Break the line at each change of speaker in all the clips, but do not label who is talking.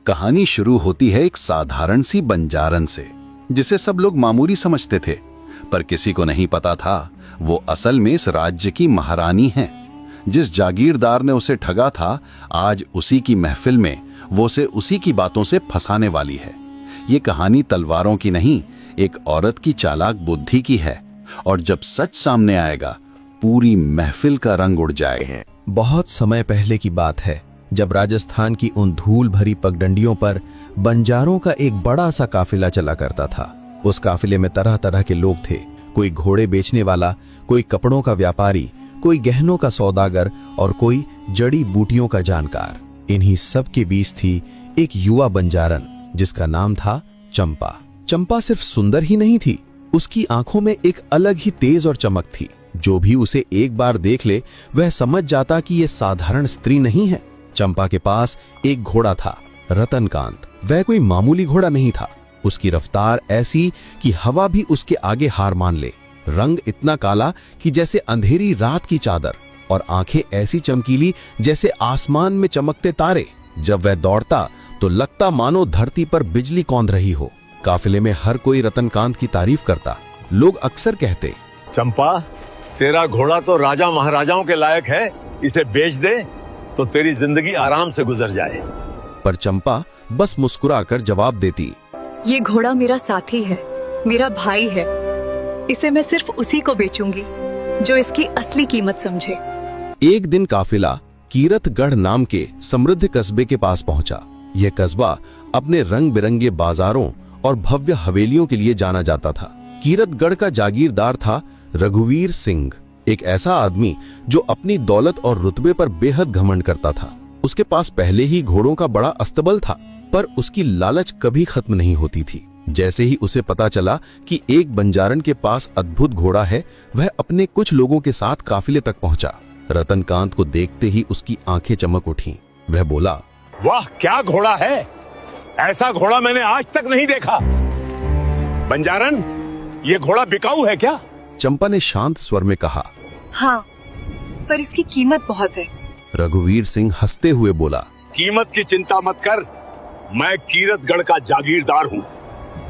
कहानी शुरू होती है एक साधारण सी बंजारन से, जिसे सब लोग मामूली समझते थे, पर किसी को नहीं पता था वो असल में इस राज्य की महारानी है। जिस जागीरदार ने उसे ठगा था, आज उसी की महफिल में वो उसे उसी की बातों से फंसाने वाली है। ये कहानी तलवारों की नहीं, एक औरत की चालाक बुद्धि की है, और जब सच सामने आएगा पूरी महफिल का रंग उड़ जाएगा।
बहुत समय पहले की बात है, जब राजस्थान की उन धूल भरी पगडंडियों पर बंजारों का एक बड़ा सा काफिला चला करता था। उस काफिले में तरह तरह के लोग थे, कोई घोड़े बेचने वाला, कोई कपड़ों का व्यापारी, कोई गहनों का सौदागर और कोई जड़ी बूटियों का जानकार। इन्हीं सब के बीच थी एक युवा बंजारन जिसका नाम था चंपा। चंपा सिर्फ सुंदर ही नहीं थी, उसकी आंखों में एक अलग ही तेज और चमक थी। जो भी उसे एक बार देख ले वह समझ जाता कि यह साधारण स्त्री नहीं है। चंपा के पास एक घोड़ा था, रतनकांत। वह कोई मामूली घोड़ा नहीं था। उसकी रफ्तार ऐसी कि हवा भी उसके आगे हार मान ले। रंग इतना काला कि जैसे अंधेरी रात की चादर, और आंखें ऐसी चमकीली जैसे आसमान में चमकते तारे। जब वह दौड़ता तो लगता मानो धरती पर बिजली कौंध रही हो। काफिले में हर कोई रतनकांत की तारीफ करता। लोग अक्सर कहते,
चंपा, तेरा घोड़ा तो राजा महाराजाओं के लायक है, इसे बेच दे तो तेरी जिंदगी आराम से गुजर जाए।
पर चंपा बस मुस्कुराकर जवाब देती,
ये घोड़ा मेरा साथी है, मेरा भाई है। इसे मैं सिर्फ उसी को बेचूंगी जो इसकी असली कीमत समझे।
एक दिन काफिला कीरतगढ़ नाम के समृद्ध कस्बे के पास पहुंचा। यह कस्बा अपने रंग बिरंगे बाजारों और भव्य हवेलियों के लिए जाना जाता था। कीरतगढ़ का जागीरदार था रघुवीर सिंह, एक ऐसा आदमी जो अपनी दौलत और रुतबे पर बेहद घमंड करता था। उसके पास पहले ही घोड़ों का बड़ा अस्तबल था, पर उसकी लालच कभी खत्म नहीं होती थी। जैसे ही उसे पता चला कि एक बंजारन के पास अद्भुत घोड़ा है, वह अपने कुछ लोगों के साथ काफिले तक पहुंचा। रतनकांत को देखते ही उसकी आंखें चमक उठीं। वह बोला,
वाह, क्या घोड़ा है! ऐसा घोड़ा मैंने आज तक नहीं देखा। बंजारन, ये घोड़ा बिकाऊ है क्या?
चंपा ने शांत स्वर में कहा,
हाँ, पर इसकी कीमत बहुत है।
रघुवीर सिंह हंसते हुए बोला,
कीमत की चिंता मत कर, मैं कीरतगढ़ का जागीरदार हूँ।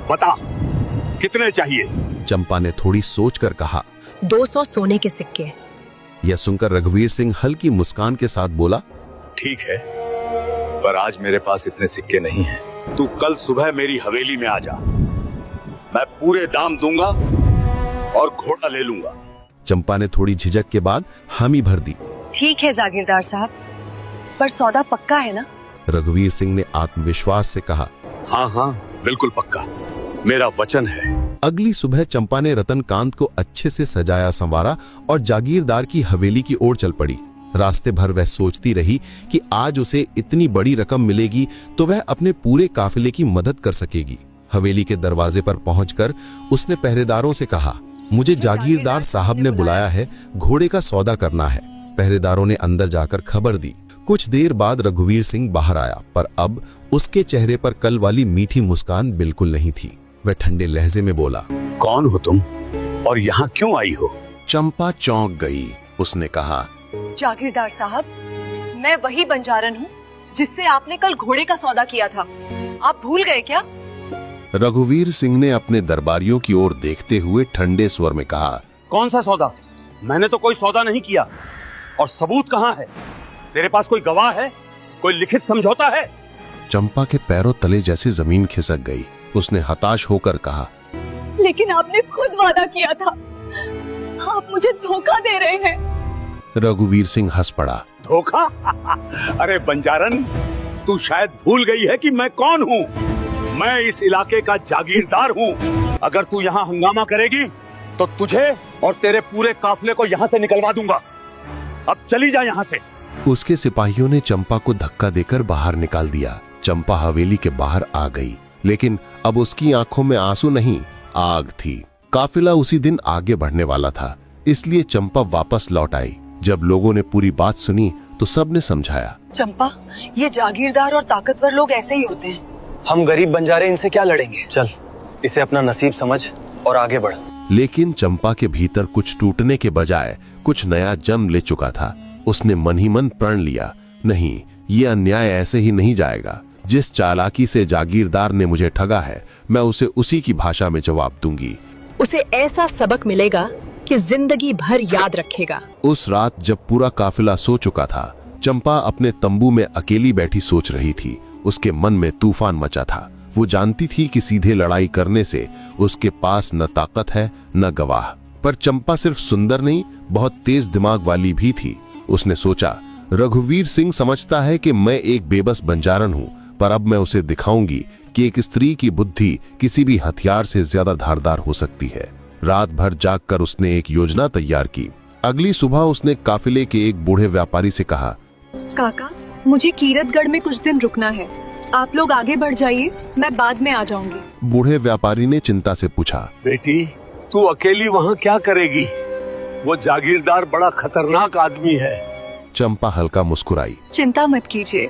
बता, कितने चाहिए?
चंपा ने थोड़ी सोचकर कहा,
200 सोने के सिक्के।
यह सुनकर रघुवीर सिंह हल्की मुस्कान के साथ बोला,
ठीक है, पर आज मेरे पास इतने सिक्के नहीं हैं। तू कल सुबह मेरी हवेली में आ जा, मैं पूरे दाम दूंगा और घोड़ा ले लूंगा।
चंपा ने थोड़ी झिझक के बाद हामी भर दी।
ठीक है जागीरदार साहब, पर सौदा पक्का है ना?
रघुवीर सिंह ने आत्मविश्वास से कहा,
हाँ हाँ, बिल्कुल पक्का, मेरा वचन है।
अगली सुबह चंपा ने रतनकांत को अच्छे से सजाया संवारा और जागीरदार की हवेली की ओर चल पड़ी। रास्ते भर वह सोचती रही कि आज उसे इतनी बड़ी रकम मिलेगी तो वह अपने पूरे काफिले की मदद कर सकेगी। हवेली के दरवाजे पर पहुंचकर उसने पहरेदारों से कहा, मुझे जागीरदार साहब ने बुलाया है, घोड़े का सौदा करना है। पहरेदारों ने अंदर जाकर खबर दी। कुछ देर बाद रघुवीर सिंह बाहर आया, पर अब उसके चेहरे पर कल वाली मीठी मुस्कान बिल्कुल नहीं थी। वह ठंडे लहजे में बोला,
कौन हो तुम और यहाँ क्यों आई हो?
चंपा चौंक गई। उसने कहा,
जागीरदार साहब, मैं वही बंजारन हूँ जिससे आपने कल घोड़े का सौदा किया था। आप भूल गए क्या?
रघुवीर सिंह ने अपने दरबारियों की ओर देखते हुए ठंडे स्वर में कहा,
कौन सा सौदा? मैंने तो कोई सौदा नहीं किया। और सबूत कहाँ है? तेरे पास कोई गवाह है? कोई लिखित समझौता है?
चंपा के पैरों तले जैसे जमीन खिसक गई। उसने हताश होकर कहा,
लेकिन आपने खुद वादा किया था। आप मुझे धोखा दे रहे हैं।
रघुवीर सिंह हंस पड़ा।
धोखा? अरे बंजारन, तू शायद भूल गई है कि मैं कौन हूँ। मैं इस इलाके का जागीरदार हूँ। अगर तू यहाँ हंगामा करेगी तो तुझे और तेरे पूरे काफिले को यहाँ से निकलवा दूंगा। अब चली जा यहाँ से।
उसके सिपाहियों ने चंपा को धक्का देकर बाहर निकाल दिया। चंपा हवेली के बाहर आ गई, लेकिन अब उसकी आंखों में आंसू नहीं, आग थी। काफिला उसी दिन आगे बढ़ने वाला था, इसलिए चंपा वापस लौट आई। जब लोगों ने पूरी बात सुनी तो सबने समझाया,
चंपा, ये जागीरदार और ताकतवर लोग ऐसे ही होते हैं।
हम गरीब बंजारे इनसे क्या लड़ेंगे? चल, इसे अपना नसीब समझ और आगे बढ़।
लेकिन चंपा के भीतर कुछ टूटने के बजाय कुछ नया जन्म ले चुका था। उसने मन ही मन प्रण लिया, नहीं, ये अन्याय ऐसे ही नहीं जाएगा।
जिस चालाकी से जागीरदार ने मुझे ठगा है, मैं उसे उसी की भाषा में जवाब दूंगी।
उसे ऐसा सबक मिलेगा कि जिंदगी भर याद रखेगा।
उस रात जब पूरा काफिला सो चुका था, चंपा अपने तंबू में अकेली बैठी सोच रही थी। उसके मन में तूफान मचा था। वो जानती थी कि सीधे लड़ाई करने से उसके पास न ताकत है न गवाह। पर चंपा सिर्फ सुंदर नहीं, बहुत तेज दिमाग वाली भी थी। उसने सोचा, रघुवीर सिंह समझता है कि मैं एक बेबस बंजारन हूं, पर अब मैं उसे दिखाऊंगी कि एक स्त्री की बुद्धि किसी भी हथियार से ज्यादा धारदार हो सकती है। रात भर जागकर उसने एक योजना तैयार की। अगली सुबह उसने काफिले के एक बूढ़े व्यापारी से कहा,
काका, मुझे कीरतगढ़ में कुछ दिन रुकना है। आप लोग आगे बढ़ जाइए, मैं बाद में आ जाऊंगी।
बूढ़े व्यापारी ने चिंता से पूछा,
बेटी, तू अकेली वहाँ क्या करेगी? वो जागीरदार बड़ा खतरनाक आदमी है।
चंपा हल्का मुस्कुराई।
चिंता मत कीजिए,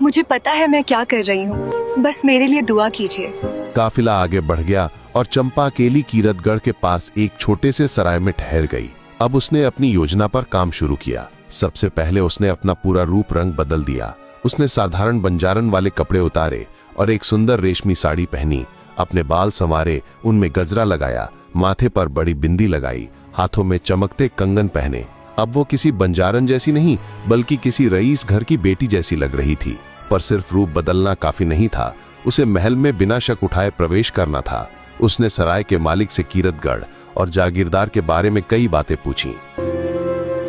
मुझे पता है मैं क्या कर रही हूँ। बस मेरे लिए दुआ कीजिए।
काफिला आगे बढ़ गया और चंपा अकेली कीरतगढ़ के पास एक छोटे से सराय में ठहर गई। अब उसने अपनी योजना पर काम शुरू किया। सबसे पहले उसने अपना पूरा रूप रंग बदल दिया। उसने साधारण बंजारन वाले कपड़े उतारे और एक सुंदर रेशमी साड़ी पहनी। अपने बाल संवारे, उनमें गजरा लगाया, माथे पर बड़ी बिंदी लगाई, हाथों में चमकते कंगन पहने। अब वो किसी बंजारन जैसी नहीं, बल्कि किसी रईस घर की बेटी जैसी लग रही थी। पर सिर्फ रूप बदलना काफी नहीं था, उसे महल में बिना शक उठाए प्रवेश करना था। उसने सराय के मालिक से कीरतगढ़ और जागीरदार के बारे में कई बातें पूछी।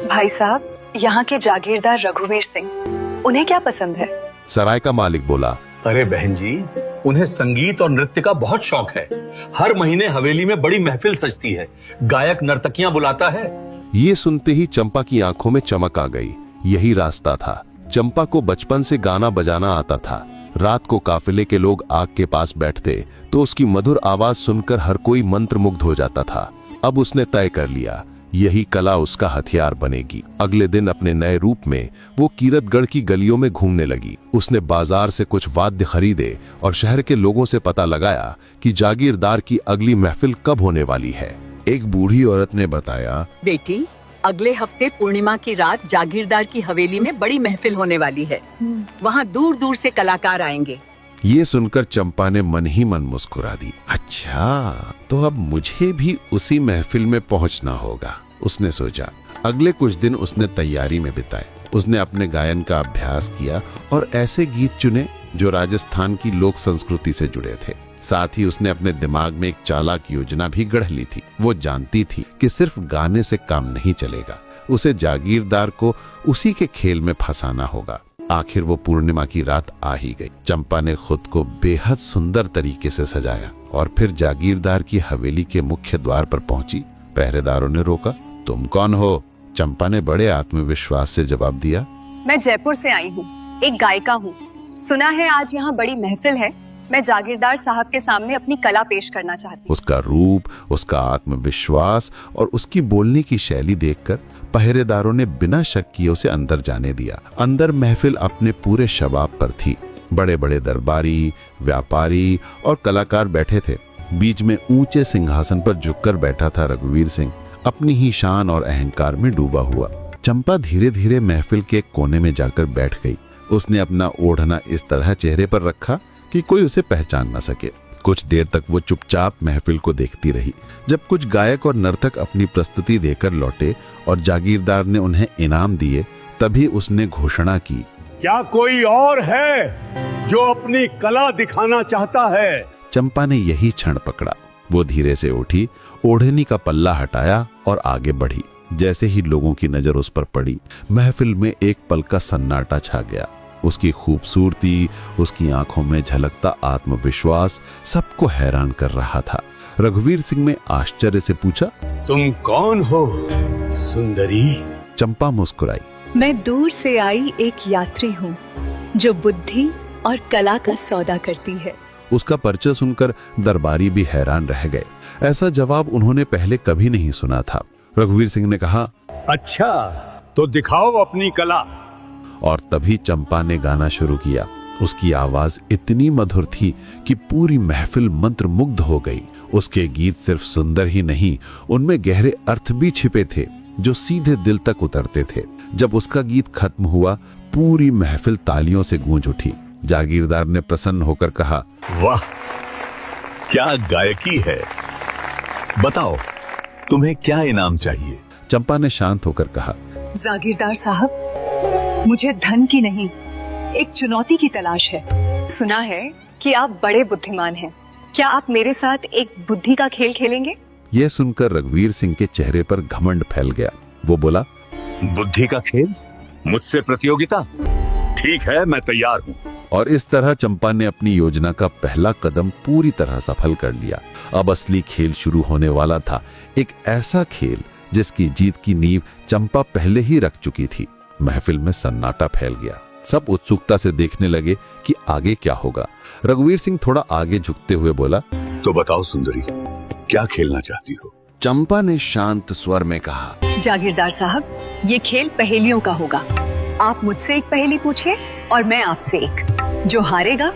भाई साहब, यहाँ के जागीरदार रघुवीर सिंह, उन्हें क्या पसंद है?
सराय का मालिक बोला,
अरे बहन जी, उन्हें संगीत और नृत्य का बहुत शौक है। हर महीने हवेली में बड़ी महफिल सजती है, गायक नर्तकियां बुलाता है।
ये सुनते ही चंपा की आंखों में चमक आ गई। यही रास्ता था। चंपा को बचपन से गाना बजाना आता था। रात को काफिले के लोग आग के पास बैठते तो उसकी मधुर आवाज सुनकर हर कोई मंत्रमुग्ध हो जाता था। अब उसने तय कर लिया, यही कला उसका हथियार बनेगी। अगले दिन अपने नए रूप में वो कीरतगढ़ की गलियों में घूमने लगी। उसने बाजार से कुछ वाद्य खरीदे और शहर के लोगों से पता लगाया कि जागीरदार की अगली महफिल कब होने वाली है।
एक बूढ़ी औरत ने बताया,
बेटी, अगले हफ्ते पूर्णिमा की रात जागीरदार की हवेली में बड़ी महफिल होने वाली है। वहाँ दूर दूर से कलाकार आएंगे।
ये सुनकर चंपा ने मन ही मन मुस्कुरा दी। अच्छा, तो अब मुझे भी उसी महफिल में पहुंचना होगा, उसने सोचा। अगले कुछ दिन उसने तैयारी में बिताए। उसने अपने गायन का अभ्यास किया और ऐसे गीत चुने जो राजस्थान की लोक संस्कृति से जुड़े थे। साथ ही उसने अपने दिमाग में एक चालाक योजना भी गढ़ ली थी। वो जानती थी कि सिर्फ गाने से काम नहीं चलेगा, उसे जागीरदार को उसी के खेल में फंसाना होगा। आखिर वो पूर्णिमा की रात आ ही गई। चंपा ने खुद को बेहद सुंदर तरीके से सजाया और फिर जागीरदार की हवेली के मुख्य द्वार पर पहुंची। पहरेदारों ने रोका। तुम कौन हो? चंपा ने बड़े आत्मविश्वास से जवाब दिया,
मैं जयपुर से आई हूँ, एक गायिका हूँ। सुना है आज यहाँ बड़ी महफिल है। मैं जागीरदार साहब के सामने अपनी कला पेश करना चाहती हूँ।
उसका रूप, उसका आत्मविश्वास और उसकी बोलने की शैली देखकर पहरेदारों ने बिना शक किए उसे अंदर जाने दिया। अंदर महफिल अपने पूरे शबाब पर थी। बड़े बड़े दरबारी, व्यापारी और कलाकार बैठे थे। बीच में ऊंचे सिंहासन पर झुककर बैठा था रघुवीर सिंह, अपनी ही शान और अहंकार में डूबा हुआ। चंपा धीरे धीरे महफिल के कोने में जाकर बैठ गई। उसने अपना ओढ़ना इस तरह चेहरे पर रखा कि कोई उसे पहचान न सके। कुछ देर तक वो चुपचाप महफिल को देखती रही। जब कुछ गायक और नर्तक अपनी प्रस्तुति देकर लौटे और जागीरदार ने उन्हें इनाम दिए, तभी उसने घोषणा की,
क्या कोई और है जो अपनी कला दिखाना चाहता है?
चंपा ने यही क्षण पकड़ा। वो धीरे से उठी, ओढ़नी का पल्ला हटाया और आगे बढ़ी। जैसे ही लोगों की नजर उस पर पड़ी, महफिल में एक पल का सन्नाटा छा गया। उसकी खूबसूरती, उसकी आंखों में झलकता आत्मविश्वास सबको हैरान कर रहा था। रघुवीर सिंह ने आश्चर्य से पूछा,
तुम कौन हो सुंदरी?
चंपा मुस्कुराई,
मैं दूर से आई एक यात्री हूँ जो बुद्धि और कला का सौदा करती है।
उसका परिचय सुनकर दरबारी भी हैरान रह गए। ऐसा जवाब उन्होंने पहले कभी नहीं सुना था। रघुवीर सिंह ने कहा,
अच्छा, तो दिखाओ अपनी कला।
और तभी चंपा ने गाना शुरू किया। उसकी आवाज इतनी मधुर थी कि पूरी महफिल मंत्रमुग्ध हो गई। उसके गीत सिर्फ सुंदर ही नहीं, उनमें गहरे अर्थ भी छिपे थे जो सीधे दिल तक उतरते थे। जब उसका गीत खत्म हुआ, पूरी महफिल तालियों से गूंज उठी।
जागीरदार ने प्रसन्न होकर कहा,
वाह, क्या गायकी है। बताओ, तुम्हें क्या इनाम चाहिए?
चंपा ने शांत होकर कहा,
जागीरदार साहब, मुझे धन की नहीं, एक चुनौती की तलाश है। सुना है कि आप बड़े बुद्धिमान हैं। क्या आप मेरे साथ एक बुद्धि का खेल खेलेंगे?
यह सुनकर रघुवीर सिंह के चेहरे पर घमंड फैल गया। वो बोला,
बुद्धि का खेल? मुझसे प्रतियोगिता? ठीक है, मैं तैयार हूँ।
और इस तरह चंपा ने अपनी योजना का पहला कदम पूरी तरह सफल कर लिया। अब असली खेल शुरू होने वाला था, एक ऐसा खेल जिसकी जीत की नींव चंपा पहले ही रख चुकी थी। महफिल में सन्नाटा फैल गया। सब उत्सुकता से देखने लगे कि आगे क्या होगा। रघुवीर सिंह थोड़ा आगे झुकते हुए बोला,
तो बताओ सुंदरी, क्या खेलना चाहती हो?
चंपा ने शांत स्वर में कहा,
जागीरदार साहब, ये खेल पहेलियों का होगा। आप मुझसे एक पहेली पूछिए और मैं आपसे एक। जो हारेगा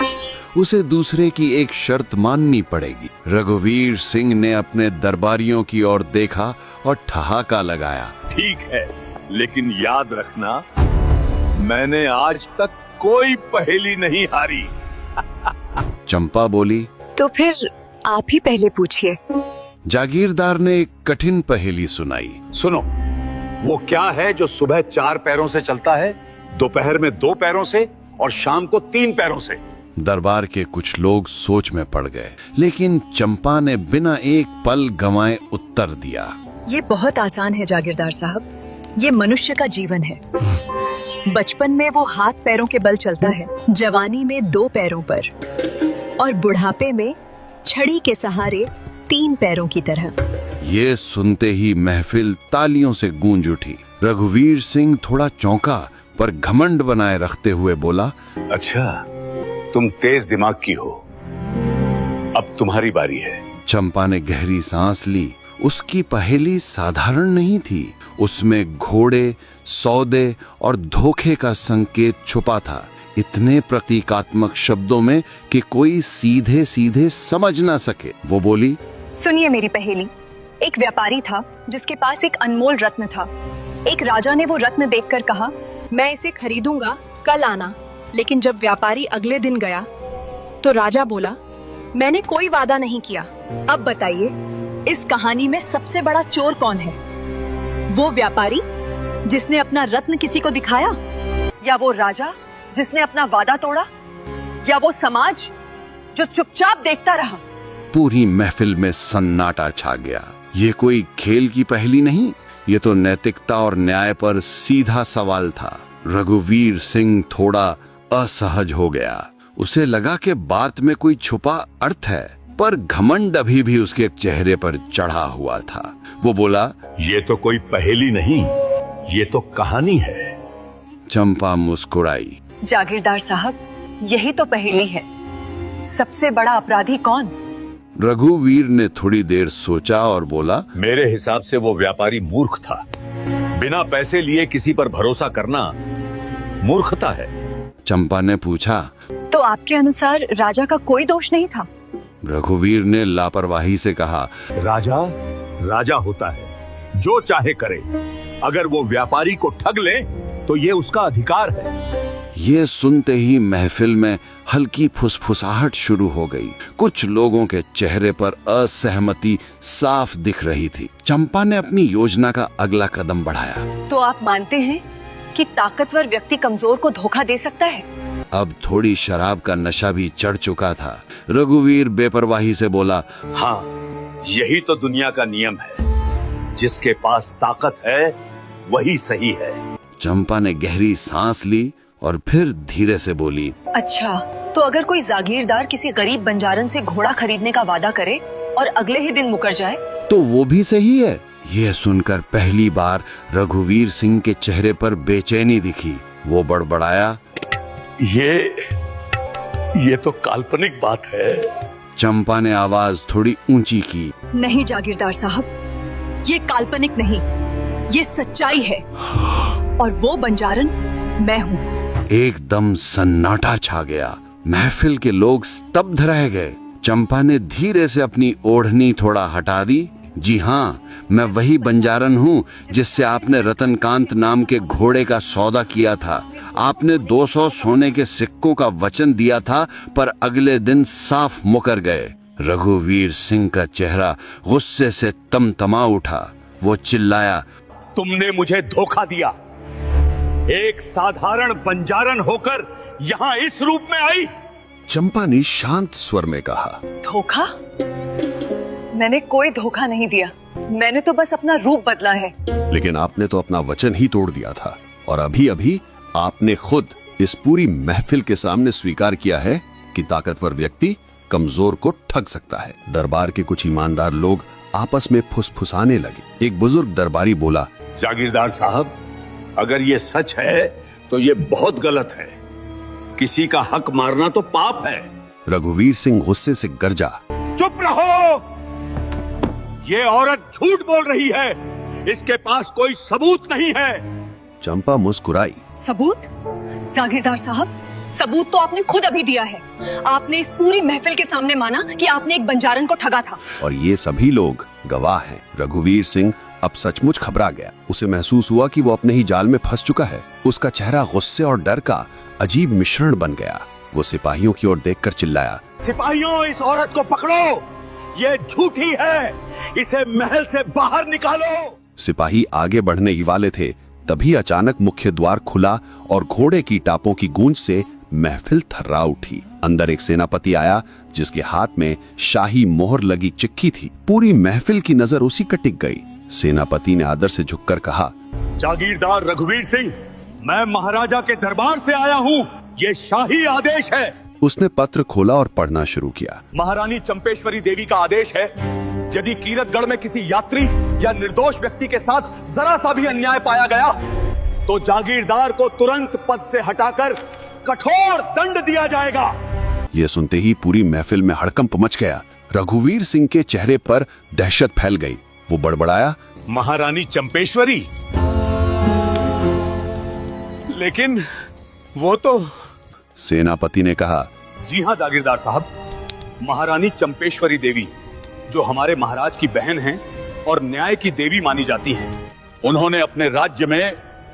उसे दूसरे की एक शर्त माननी पड़ेगी। रघुवीर सिंह ने अपने दरबारियों की ओर देखा और ठहाका लगाया।
ठीक है, लेकिन याद रखना, मैंने आज तक कोई पहेली नहीं हारी।
चंपा बोली,
तो फिर आप ही पहले पूछिए।
जागीरदार ने एक कठिन पहेली सुनाई।
सुनो, वो क्या है जो सुबह 4 पैरों से चलता है, दोपहर में 2 पैरों से और शाम को 3 पैरों से?
दरबार के कुछ लोग सोच में पड़ गए, लेकिन चंपा ने बिना एक पल गंवाए उत्तर दिया।
ये बहुत आसान है जागीरदार साहब, ये मनुष्य का जीवन है। बचपन में वो हाथ पैरों के बल चलता है, जवानी में 2 पैरों पर, और बुढ़ापे में छड़ी के सहारे 3 पैरों की तरह।
ये सुनते ही महफिल तालियों से गूंज उठी। रघुवीर सिंह थोड़ा चौंका, पर घमंड बनाए रखते हुए बोला,
अच्छा, तुम तेज दिमाग की हो, अब तुम्हारी बारी है।
चंपा ने गहरी सांस ली। उसकी पहेली साधारण नहीं थी, उसमें घोड़े, सौदे और धोखे का संकेत छुपा था, इतने प्रतीकात्मक शब्दों में कि कोई सीधे सीधे समझ ना सके। वो बोली,
सुनिए मेरी पहेली। एक व्यापारी था जिसके पास एक अनमोल रत्न था। एक राजा ने वो रत्न देखकर कहा, मैं इसे खरीदूंगा, कल आना। लेकिन जब व्यापारी अगले दिन गया तो राजा बोला, मैंने कोई वादा नहीं किया। अब बताइए, इस कहानी में सबसे बड़ा चोर कौन है? वो व्यापारी जिसने अपना रत्न किसी को दिखाया, या वो राजा जिसने अपना वादा तोड़ा, या वो समाज जो चुपचाप देखता रहा?
पूरी महफिल में सन्नाटा छा गया। ये कोई खेल की पहेली नहीं, ये तो नैतिकता और न्याय पर सीधा सवाल था। रघुवीर सिंह थोड़ा असहज हो गया। उसे लगा कि बात में कोई छुपा अर्थ है, पर घमंड अभी भी उसके चेहरे पर चढ़ा हुआ था। वो बोला,
ये तो कोई पहेली नहीं, ये तो कहानी है।
चंपा मुस्कुराई।
जागीरदार साहब, यही तो पहेली है। सबसे बड़ा अपराधी कौन?
रघुवीर ने थोड़ी देर सोचा और बोला,
मेरे हिसाब से वो व्यापारी मूर्ख था। बिना पैसे लिए किसी पर भरोसा करना मूर्खता है।
चंपा ने पूछा,
तो आपके अनुसार राजा का कोई दोष नहीं था?
रघुवीर ने लापरवाही से कहा,
राजा राजा होता है, जो चाहे करे। अगर वो व्यापारी को ठग ले तो ये उसका अधिकार है।
ये सुनते ही महफिल में हल्की फुसफुसाहट शुरू हो गई। कुछ लोगों के चेहरे पर असहमति साफ दिख रही थी। चंपा ने अपनी योजना का अगला कदम बढ़ाया।
तो आप मानते हैं कि ताकतवर व्यक्ति कमजोर को धोखा दे सकता है?
अब थोड़ी शराब का नशा भी चढ़ चुका था। रघुवीर बेपरवाही से बोला,
हाँ, यही तो दुनिया का नियम है। जिसके पास ताकत है वही सही है।
चंपा ने गहरी सांस ली और फिर धीरे से बोली,
अच्छा, तो अगर कोई जागीरदार किसी गरीब बंजारन से घोड़ा खरीदने का वादा करे और अगले ही दिन मुकर जाए,
तो वो भी सही है। यह सुनकर पहली बार रघुवीर सिंह के चेहरे पर बेचैनी दिखी। वो बड़बड़ाया,
ये तो काल्पनिक बात है।
चंपा ने आवाज थोड़ी ऊंची की,
नहीं जागीरदार साहब, ये काल्पनिक नहीं, ये सच्चाई है। और वो बंजारन मैं हूँ।
एकदम सन्नाटा छा गया। महफिल के लोग स्तब्ध रह गए। चंपा ने धीरे से अपनी ओढ़नी थोड़ा हटा दी। जी हाँ, मैं वही बंजारन हूँ जिससे आपने रतनकांत नाम के घोड़े का सौदा किया था। आपने 200 सोने के सिक्कों का वचन दिया था, पर अगले दिन साफ मुकर गए। रघुवीर सिंह का चेहरा गुस्से से तमतमा उठा। वो चिल्लाया,
तुमने मुझे धोखा दिया। एक साधारण बंजारन होकर यहाँ इस रूप में आई।
चंपा ने शांत स्वर में कहा,
धोखा? मैंने कोई धोखा नहीं दिया, मैंने तो बस अपना रूप बदला है।
लेकिन आपने तो अपना वचन ही तोड़ दिया था, और अभी अभी आपने खुद इस पूरी महफिल के सामने स्वीकार किया है कि ताकतवर व्यक्ति कमजोर को ठग सकता है। दरबार के कुछ ईमानदार लोग आपस में फुसफुसाने लगे। एक बुजुर्ग दरबारी बोला,
जागीरदार साहब, अगर ये सच है तो ये बहुत गलत है। किसी का हक मारना तो पाप है।
रघुवीर सिंह गुस्से से गरजा,
चुप रहो! ये औरत झूठ बोल रही है, इसके पास कोई सबूत नहीं है।
चंपा मुस्कुराई,
सबूत? जागीरदार साहब, सबूत तो आपने खुद अभी दिया है। आपने इस पूरी महफिल के सामने माना कि आपने एक बंजारन को ठगा था।
और ये सभी लोग गवाह हैं। रघुवीर सिंह अब सचमुच घबरा गया। उसे महसूस हुआ कि वो अपने ही जाल में फंस चुका है। उसका चेहरा गुस्से और डर का अजीब मिश्रण बन गया। वो सिपाहियों की ओर देखकर चिल्लाया,
सिपाहियों, इस औरत को पकड़ो! ये झूठी है, इसे महल से बाहर निकालो।
सिपाही आगे बढ़ने ही वाले थे, तभी अचानक मुख्य द्वार खुला और घोड़े की टापों की गूंज से महफिल थर्रा उठी। अंदर एक सेनापति आया, जिसके हाथ में शाही मोहर लगी चिक्की थी। पूरी महफिल की नजर उसी पर टिक गई। सेनापति ने आदर से झुककर कहा,
जागीरदार रघुवीर सिंह, मैं महाराजा के दरबार से आया हूँ। ये शाही आदेश है।
उसने पत्र खोला और पढ़ना शुरू किया।
महारानी चंपेश्वरी देवी का आदेश है, यदि कीरतगढ़ में किसी यात्री या निर्दोष व्यक्ति के साथ जरा सा भी अन्याय पाया गया तो जागीरदार को तुरंत पद से हटाकर कठोर दंड दिया जाएगा।
यह सुनते ही पूरी महफिल में हड़कंप मच गया। रघुवीर सिंह के चेहरे पर दहशत फैल गई। वो बड़बड़ाया,
महारानी चंपेश्वरी? लेकिन वो तो...
सेनापति ने कहा,
जी हाँ जागीरदार साहब, महारानी चंपेश्वरी देवी, जो हमारे महाराज की बहन हैं और न्याय की देवी मानी जाती हैं, उन्होंने अपने राज्य में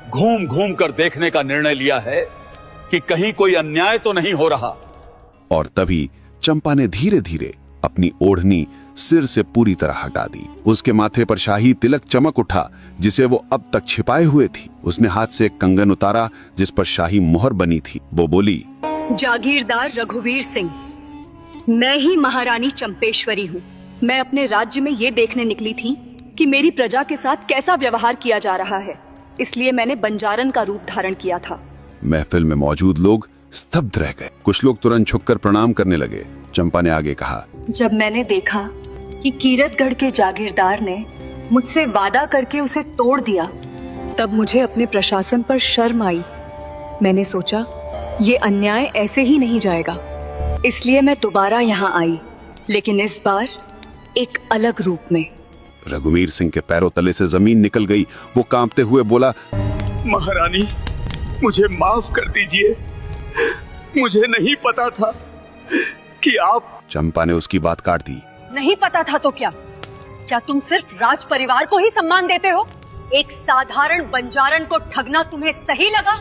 घूम घूम कर देखने का निर्णय लिया है कि कहीं कोई अन्याय तो नहीं हो रहा।
और तभी चंपा ने धीरे धीरे अपनी ओढ़नी सिर से पूरी तरह हटा दी। उसके माथे पर शाही तिलक चमक उठा, जिसे वो अब तक छिपाए हुए थी। उसने हाथ से एक कंगन उतारा, जिस पर शाही मोहर बनी थी। वो बोली,
जागीरदार रघुवीर सिंह, मैं ही महारानी चंपेश्वरी हूँ। मैं अपने राज्य में ये देखने निकली थी कि मेरी प्रजा के साथ कैसा व्यवहार किया जा रहा है, इसलिए मैंने बंजारन का रूप धारण किया था।
महफिल में मौजूद लोग स्तब्ध रह गए। कुछ लोग तुरंत झुककर प्रणाम करने लगे। चंपा ने आगे कहा,
जब मैंने देखा कि कीरतगढ़ के जागीरदार ने मुझसे वादा करके उसे तोड़ दिया, तब मुझे अपने प्रशासन पर शर्म आई। मैंने सोचा ये अन्याय ऐसे ही नहीं जाएगा, इसलिए मैं दोबारा यहाँ आई, लेकिन इस बार एक अलग रूप में।
रघुवीर सिंह के पैरों तले से जमीन निकल गई। वो कांपते हुए बोला,
महारानी, मुझे माफ कर दीजिए, मुझे नहीं पता था कि आप...
चंपा ने उसकी बात काट दी।
नहीं पता था तो क्या? क्या तुम सिर्फ राज परिवार को ही सम्मान देते हो? एक साधारण बंजारन को ठगना तुम्हें सही लगा?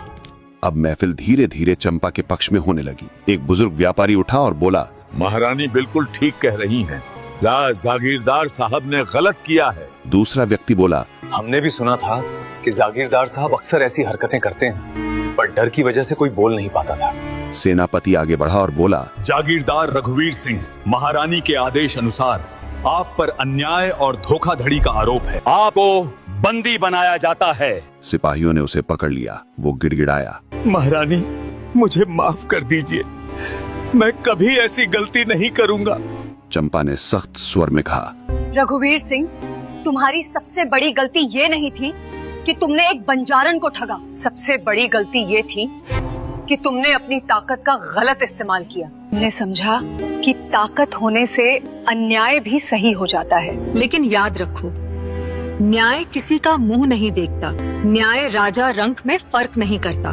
अब महफिल धीरे धीरे चंपा के पक्ष में होने लगी। एक बुजुर्ग व्यापारी उठा और बोला,
महारानी बिल्कुल ठीक कह रही हैं। जागीरदार साहब ने गलत किया है।
दूसरा व्यक्ति बोला,
हमने भी सुना था कि जागीरदार साहब अक्सर ऐसी हरकतें करते हैं, पर डर की वजह से कोई बोल नहीं पाता था।
सेनापति आगे बढ़ा और बोला,
जागीरदार रघुवीर सिंह, महारानी के आदेश अनुसार आप पर अन्याय और धोखाधड़ी का आरोप है। आपको बंदी बनाया जाता है।
सिपाहियों ने उसे पकड़ लिया। वो गिड़गिड़ाया,
महारानी, मुझे माफ कर दीजिए, मैं कभी ऐसी गलती नहीं करूंगा।
चंपा ने सख्त स्वर में कहा,
रघुवीर सिंह, तुम्हारी सबसे बड़ी गलती ये नहीं थी कि तुमने एक बंजारन को ठगा। सबसे बड़ी गलती ये थी कि तुमने अपनी ताकत का गलत इस्तेमाल किया। तुमने समझा कि ताकत होने से अन्याय भी सही हो जाता है।
लेकिन याद रखो, न्याय किसी का मुंह नहीं देखता, न्याय राजा रंक में फर्क नहीं करता।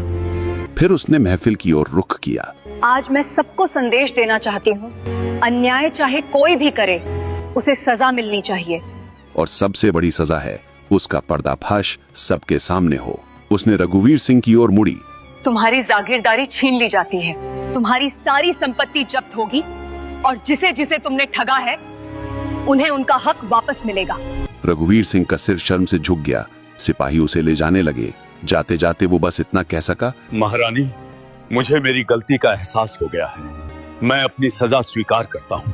फिर उसने महफिल की ओर रुख किया।
आज मैं सबको संदेश देना चाहती हूँ, अन्याय चाहे कोई भी करे, उसे सजा मिलनी चाहिए।
और सबसे बड़ी सजा है उसका पर्दाफाश सबके सामने हो। उसने रघुवीर सिंह की ओर मुड़ी
तुम्हारी जागीरदारी छीन ली जाती है, तुम्हारी सारी संपत्ति जब्त होगी और जिसे जिसे तुमने ठगा है उन्हें उनका हक वापस मिलेगा।
रघुवीर सिंह का सिर शर्म से झुक गया। सिपाही उसे ले जाने लगे। जाते जाते वो बस इतना कह सका,
महारानी, मुझे मेरी गलती का एहसास हो गया है, मैं अपनी सजा स्वीकार करता हूँ।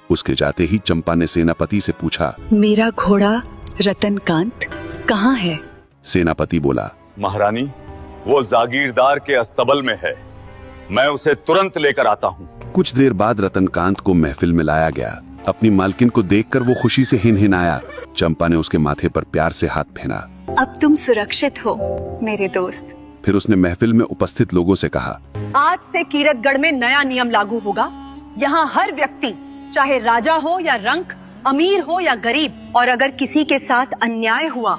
उसके जाते ही चंपा ने सेनापति से पूछा,
मेरा घोड़ा रतनकांत कहाँ है?
सेनापति बोला,
महारानी, वो जागीरदार के अस्तबल में है, मैं उसे तुरंत लेकर आता हूँ।
कुछ देर बाद रतनकांत को महफिल में लाया गया। अपनी मालकिन को देखकर वो खुशी से हिनहिनाया। चंपा ने उसके माथे पर प्यार से हाथ फेरा।
अब तुम सुरक्षित हो मेरे दोस्त।
फिर उसने महफिल में उपस्थित लोगों से कहा,
आज से कीरतगढ़ में नया नियम लागू होगा। यहाँ हर व्यक्ति, चाहे राजा हो या रंक, अमीर हो या गरीब, और अगर किसी के साथ अन्याय हुआ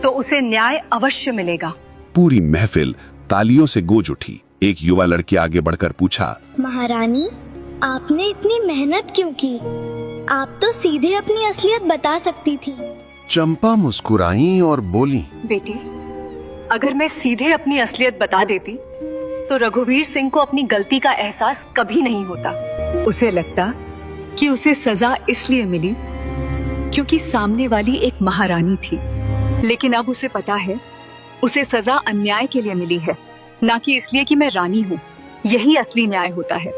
तो उसे न्याय अवश्य मिलेगा।
पूरी महफिल तालियों से गूंज उठी। एक युवा लड़की आगे बढ़कर पूछा,
महारानी, आपने इतनी मेहनत क्यों की? आप तो सीधे अपनी असलियत बता सकती थी।
चंपा मुस्कुराई और बोली,
बेटी, अगर मैं सीधे अपनी असलियत बता देती तो रघुवीर सिंह को अपनी गलती का एहसास कभी नहीं होता। उसे लगता कि उसे सजा इसलिए मिली क्योंकि सामने वाली एक महारानी थी, लेकिन अब उसे पता है उसे सजा अन्याय के लिए मिली है, ना कि इसलिए कि मैं रानी हूँ। यही असली न्याय होता है।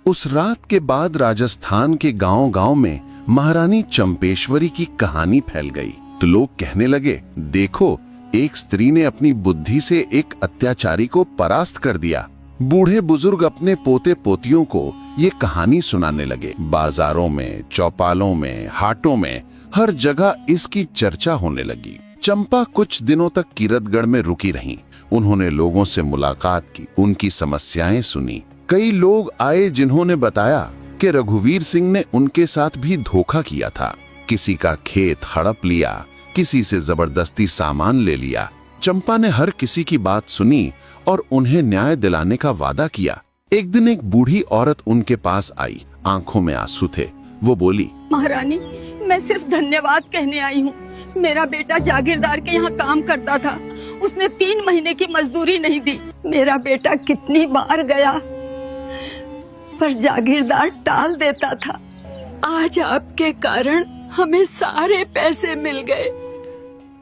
उस रात के बाद राजस्थान के गांव-गांव में महारानी चंपेश्वरी की कहानी फैल गई। तो लोग कहने लगे, देखो, एक स्त्री ने अपनी बुद्धि से एक अत्याचारी को परास्त कर दिया। बूढ़े बुजुर्ग अपने पोते पोतियों को ये कहानी सुनाने लगे। बाजारों में, चौपालों में, हाटों में, हर जगह इसकी चर्चा होने लगी। चंपा कुछ दिनों तक कीरतगढ़ में रुकी रहीं। उन्होंने लोगों से मुलाकात की, उनकी समस्याएं सुनी। कई लोग आए जिन्होंने बताया कि रघुवीर सिंह ने उनके साथ भी धोखा किया था। किसी का खेत हड़प लिया, किसी से जबरदस्ती सामान ले लिया। चंपा ने हर किसी की बात सुनी और उन्हें न्याय दिलाने का वादा किया। एक दिन एक बूढ़ी औरत उनके पास आई। आंखों में आंसू थे। वो बोली,
महारानी, मैं सिर्फ धन्यवाद कहने आई हूँ। मेरा बेटा जागीरदार के यहाँ काम करता था, उसने 3 महीने की मजदूरी नहीं दी। मेरा बेटा कितनी बार गया पर जागीरदार टाल देता था। आज आपके कारण हमें सारे पैसे मिल गए।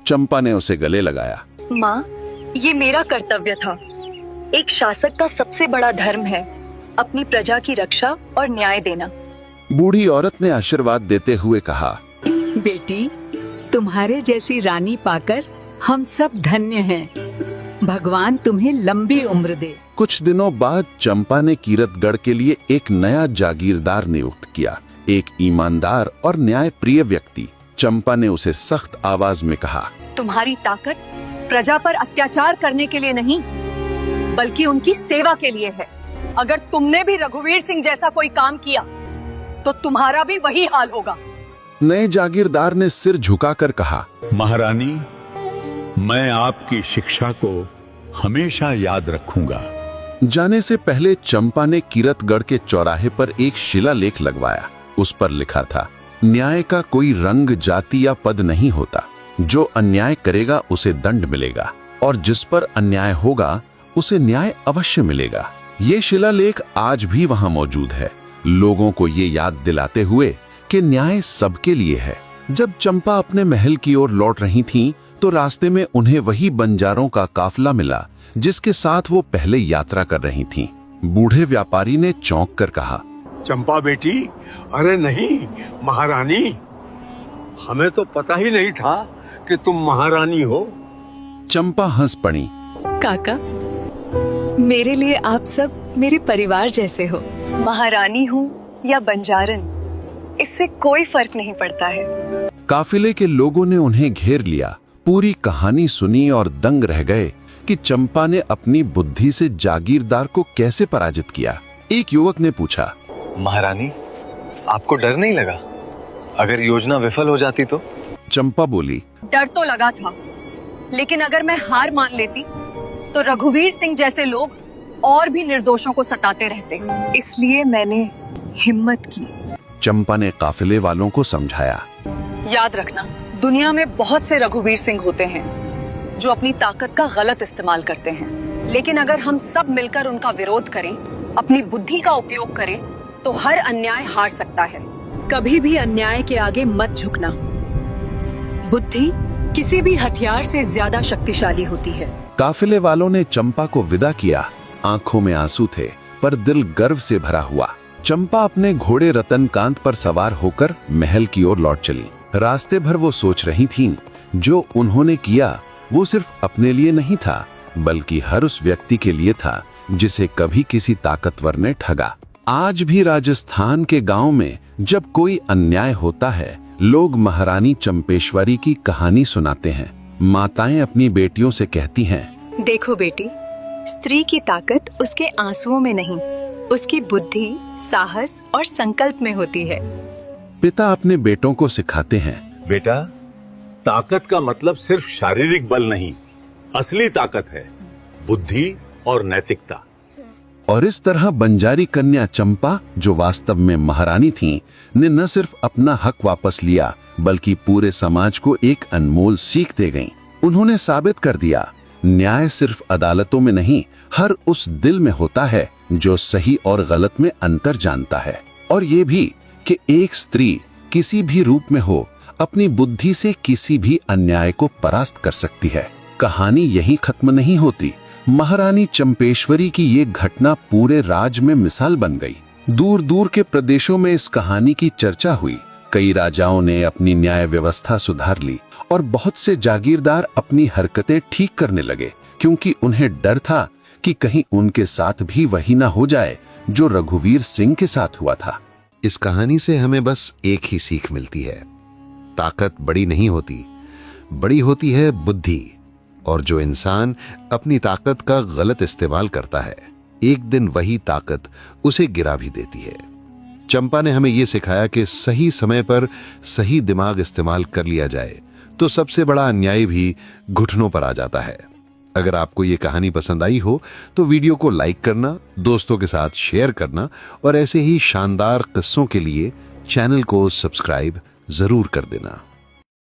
चंपा ने उसे गले लगाया।
माँ, ये मेरा कर्तव्य था। एक शासक का सबसे बड़ा धर्म है अपनी प्रजा की रक्षा और न्याय देना।
बूढ़ी औरत ने आशीर्वाद देते हुए कहा,
बेटी, तुम्हारे जैसी रानी पाकर हम सब धन्य हैं। भगवान तुम्हें लंबी उम्र दे।
कुछ दिनों बाद चंपा ने कीरतगढ़ के लिए एक नया जागीरदार नियुक्त किया, एक ईमानदार और न्याय प्रिय व्यक्ति। चंपा ने उसे सख्त आवाज में कहा,
तुम्हारी ताकत प्रजा पर अत्याचार करने के लिए नहीं, बल्कि उनकी सेवा के लिए है। अगर तुमने भी रघुवीर सिंह जैसा कोई काम किया तो तुम्हारा भी वही हाल होगा।
नए जागीरदार ने सिर झुकाकर कहा,
महारानी, मैं आपकी शिक्षा को हमेशा याद रखूंगा।
जाने से पहले चंपा ने कीरतगढ़ के चौराहे पर एक शिलालेख लगवाया। उस पर लिखा था, न्याय का कोई रंग, जाति या पद नहीं होता। जो अन्याय करेगा उसे दंड मिलेगा और जिस पर अन्याय होगा उसे न्याय अवश्य मिलेगा। ये शिलालेख आज भी वहां मौजूद है, लोगों को ये याद दिलाते हुए कि न्याय सबके लिए है। जब चंपा अपने महल की ओर लौट रही थीं, तो रास्ते में उन्हें वही बंजारों का काफिला मिला जिसके साथ वो पहले यात्रा कर रही थीं। बूढ़े व्यापारी ने चौंक कर कहा,
चंपा बेटी, अरे नहीं महारानी, हमें तो पता ही नहीं था कि तुम महारानी हो।
चंपा हंस पड़ी।
काका, मेरे लिए आप सब मेरे परिवार जैसे हो। महारानी हूँ या बंजारन, इससे कोई फर्क नहीं पड़ता है।
काफिले के लोगों ने उन्हें घेर लिया, पूरी कहानी सुनी और दंग रह गए कि चंपा ने अपनी बुद्धि से जागीरदार को कैसे पराजित किया। एक युवक ने पूछा,
महारानी, आपको डर नहीं लगा? अगर योजना विफल हो जाती तो?
चंपा बोली,
डर तो लगा था, लेकिन अगर मैं हार मान लेती तो रघुवीर सिंह जैसे लोग और भी निर्दोषों को सताते रहते, इसलिए मैंने हिम्मत की।
चंपा ने काफिले वालों को समझाया,
याद रखना, दुनिया में बहुत से रघुवीर सिंह होते हैं जो अपनी ताकत का गलत इस्तेमाल करते हैं। लेकिन अगर हम सब मिलकर उनका विरोध करें, अपनी बुद्धि का उपयोग करें, तो हर अन्याय हार सकता है। कभी भी अन्याय के आगे मत झुकना। बुद्धि किसी भी हथियार से ज्यादा शक्तिशाली होती है।
काफिले वालों ने चंपा को विदा किया। आंखों में आंसू थे, पर दिल गर्व से भरा हुआ। चंपा अपने घोड़े रतनकांत पर सवार होकर महल की ओर लौट चली। रास्ते भर वो सोच रही थीं, जो उन्होंने किया वो सिर्फ अपने लिए नहीं था, बल्कि हर उस व्यक्ति के लिए था जिसे कभी किसी ताकतवर ने ठगा। आज भी राजस्थान के गांव में जब कोई अन्याय होता है, लोग महारानी चंपेश्वरी की कहानी सुनाते हैं। माताएं अपनी बेटियों से कहती हैं,
देखो बेटी, स्त्री की ताकत उसके आंसुओं में नहीं, उसकी बुद्धि, साहस और संकल्प में होती है।
पिता अपने बेटों को सिखाते हैं,
बेटा, ताकत का मतलब सिर्फ शारीरिक बल नहीं, असली ताकत है बुद्धि और नैतिकता।
और इस तरह बंजारी कन्या चंपा, जो वास्तव में महारानी थीं, ने न सिर्फ अपना हक वापस लिया, बल्कि पूरे समाज को एक अनमोल सीख दे गईं। उन्होंने साबित कर दिया, न्याय सिर्फ अदालतों में नहीं, हर उस दिल में होता है जो सही और गलत में अंतर जानता है। और ये भी कि एक स्त्री किसी भी रूप में हो, अपनी बुद्धि से किसी भी अन्याय को परास्त कर सकती है। कहानी यहीं खत्म नहीं होती। महारानी चंपेश्वरी की ये घटना पूरे राज्य में मिसाल बन गई। दूर दूर के प्रदेशों में इस कहानी की चर्चा हुई। कई राजाओं ने अपनी न्याय व्यवस्था सुधार ली और बहुत से जागीरदार अपनी हरकतें ठीक करने लगे, क्योंकि उन्हें डर था कि कहीं उनके साथ भी वही ना हो जाए जो रघुवीर सिंह के साथ हुआ था।
इस कहानी से हमें बस एक ही सीख मिलती है, ताकत बड़ी नहीं होती, बड़ी होती है बुद्धि। और जो इंसान अपनी ताकत का गलत इस्तेमाल करता है, एक दिन वही ताकत उसे गिरा भी देती है। चंपा ने हमें यह सिखाया कि सही समय पर सही दिमाग इस्तेमाल कर लिया जाए तो सबसे बड़ा अन्याय भी घुटनों पर आ जाता है। अगर आपको ये कहानी पसंद आई हो तो वीडियो को लाइक करना, दोस्तों के साथ शेयर करना और ऐसे ही शानदार किस्सों के लिए चैनल को सब्सक्राइब जरूर कर देना।